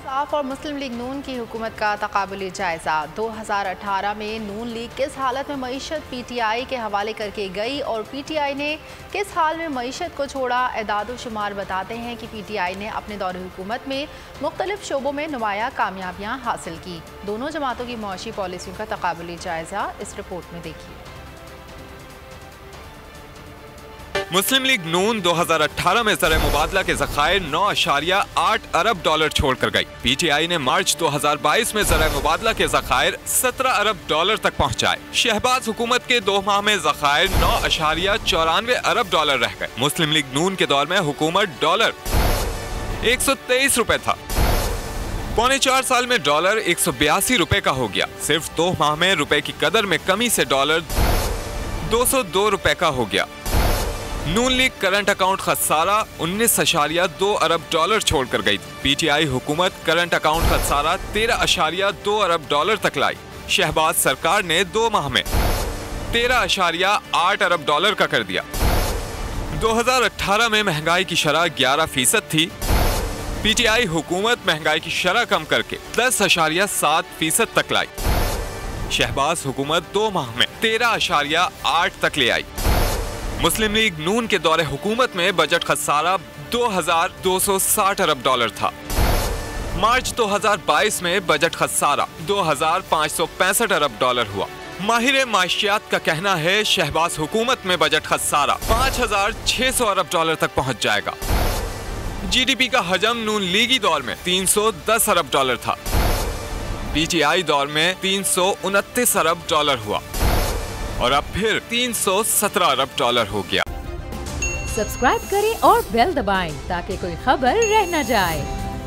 साफ और मुस्लिम लीग नून की हुकूमत का तकाबुली जायजा। 2018 में नून लीग किस हालत में मईशत पीटीआई के हवाले करके गई और पीटीआई ने किस हाल में मईशत को छोड़ा। एदाद शुमार बताते हैं कि पीटीआई ने अपने दौर हुकूमत में मुख्तलिफ शोबों में नुमाया कामयाबियाँ हासिल की। दोनों जमातों की मुआशी पॉलिसियों का तकाबुली जायजा इस रिपोर्ट में देखिए। मुस्लिम लीग नून 2018 में ज़र मुबादला के ज़खायर 9.8 अरब डॉलर छोड़कर गई। पीटीआई ने मार्च 2022 में ज़र मुबादला के ज़खायर 17 अरब डॉलर तक पहुंचाए। शहबाज हुकूमत के 2 माह में ज़खायर 9.94 अरब डॉलर रह गए। मुस्लिम लीग नून के दौर में हुकूमत डॉलर 123 रुपए था। पौने 4 साल में डॉलर 182 रुपए का हो गया। सिर्फ 2 माह में रुपए की कदर में कमी से डॉलर 202 रुपए का हो गया। नून लीग करंट अकाउंट खसारा 19.2 अरब डॉलर छोड़कर गई थी। पीटीआई हुकूमत करंट अकाउंट खसारा 13.2 अरब डॉलर तक लाई। शहबाज सरकार ने 2 माह में 13.8 अरब डॉलर का कर दिया। 2018 में महंगाई की शरह 11% थी। पीटीआई हुकूमत महंगाई की शरह कम करके 10.7% तक लाई। शहबाज हुकूमत 2 माह में 13.8 तक ले आई। मुस्लिम लीग नून के दौरे हुकूमत में बजट खसारा 2260 अरब डॉलर था। मार्च 2022 में बजट खसारा 2565 अरब डॉलर हुआ। माहिर माशियात का कहना है शहबाज हुकूमत में बजट खसारा 5600 अरब डॉलर तक पहुंच जाएगा। जीडीपी का हजम नून लीगी दौर में 310 अरब डॉलर था। पीटीआई दौर में 329 अरब डॉलर हुआ और अब फिर 317 अरब डॉलर हो गया। सब्सक्राइब करें और बेल दबाएं ताकि कोई खबर रह न जाए।